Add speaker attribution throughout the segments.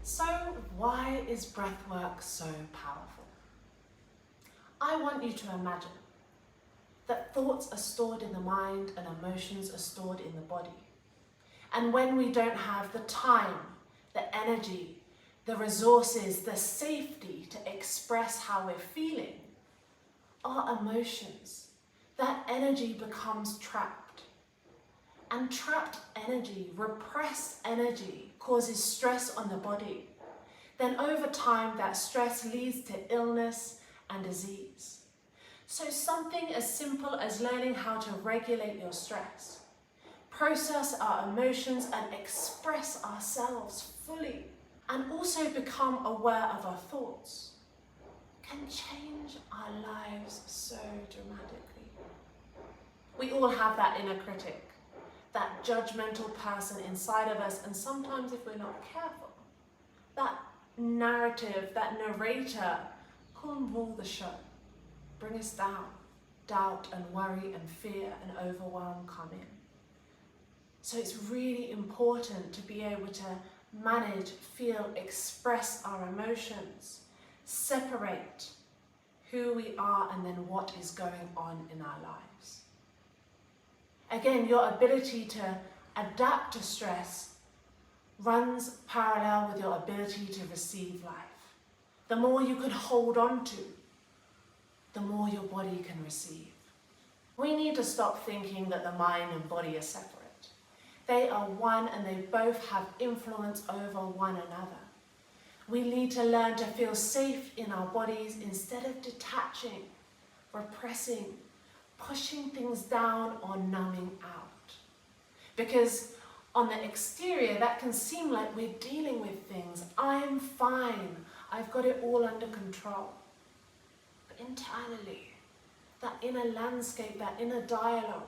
Speaker 1: So why is breathwork so powerful? I want you to imagine that thoughts are stored in the mind and emotions are stored in the body. And when we don't have the time, the energy, the resources, the safety to express how we're feeling, our emotions, that energy becomes trapped. And trapped energy, repressed energy, causes stress on the body. Then over time, that stress leads to illness and disease. So something as simple as learning how to regulate your stress, process our emotions and express ourselves fully, and also become aware of our thoughts, can change our lives so dramatically. We all have that inner critic, that judgmental person inside of us, and sometimes if we're not careful, that narrative, that narrator can rule the show, bring us down. Doubt and worry and fear and overwhelm come in. So it's really important to be able to manage, feel, express our emotions, separate who we are and then what is going on in our lives. Again, your ability to adapt to stress runs parallel with your ability to receive life. The more you can hold on to, the more your body can receive. We need to stop thinking that the mind and body are separate. They are one and they both have influence over one another. We need to learn to feel safe in our bodies instead of detaching, repressing, pushing things down or numbing out. Because on the exterior, that can seem like we're dealing with things. I'm fine. I've got it all under control. But internally, that inner landscape, that inner dialogue,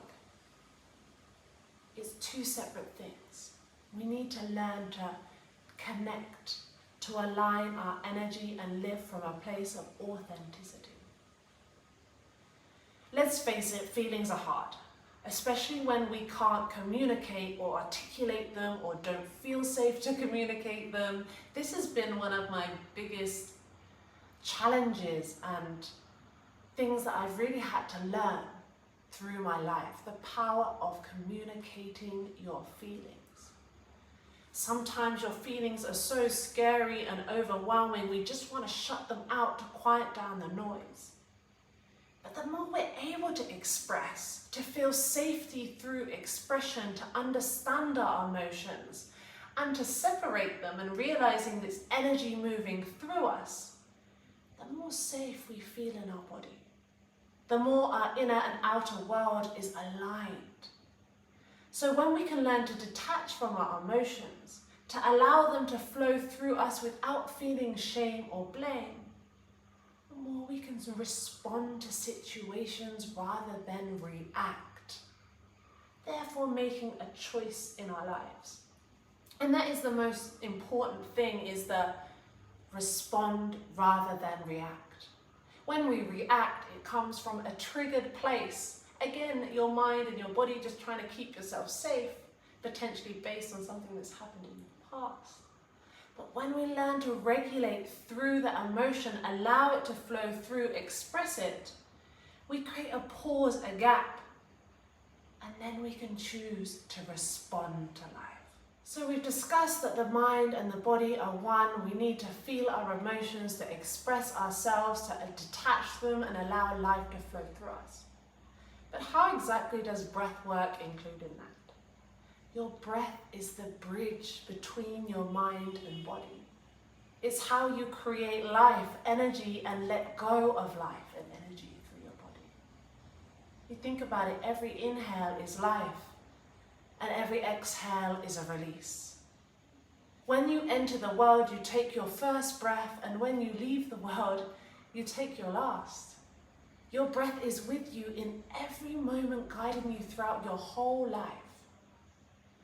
Speaker 1: is two separate things. We need to learn to connect, to align our energy and live from a place of authenticity. Let's face it, feelings are hard, especially when we can't communicate or articulate them or don't feel safe to communicate them. This has been one of my biggest challenges and things that I've really had to learn through my life, the power of communicating your feelings. Sometimes your feelings are so scary and overwhelming, we just want to shut them out to quiet down the noise. But the more we're able to express, to feel safety through expression, to understand our emotions, and to separate them and realizing this energy moving through us, the more safe we feel in our body. The more our inner and outer world is aligned. So when we can learn to detach from our emotions, to allow them to flow through us without feeling shame or blame, the more we can respond to situations rather than react, therefore making a choice in our lives. And that is the most important thing, is the respond rather than react. When we react, it comes from a triggered place. Again, your mind and your body just trying to keep yourself safe, potentially based on something that's happened in the past. But when we learn to regulate through the emotion, allow it to flow through, express it, we create a pause, a gap, and then we can choose to respond to life. So we've discussed that the mind and the body are one. We need to feel our emotions, to express ourselves, to detach them and allow life to flow through us. But how exactly does breath work include in that? Your breath is the bridge between your mind and body. It's how you create life, energy, and let go of life and energy through your body. You think about it, every inhale is life, and every exhale is a release. When you enter the world, you take your first breath, and when you leave the world, you take your last. Your breath is with you in every moment, guiding you throughout your whole life.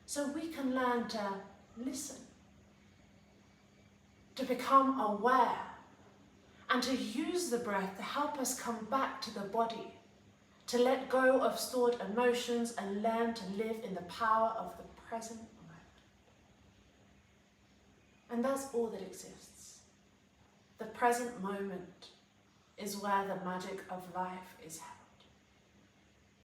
Speaker 1: So we can learn to listen, to become aware, and to use the breath to help us come back to the body, to let go of stored emotions and learn to live in the power of the present moment. And that's all that exists. The present moment is where the magic of life is happening.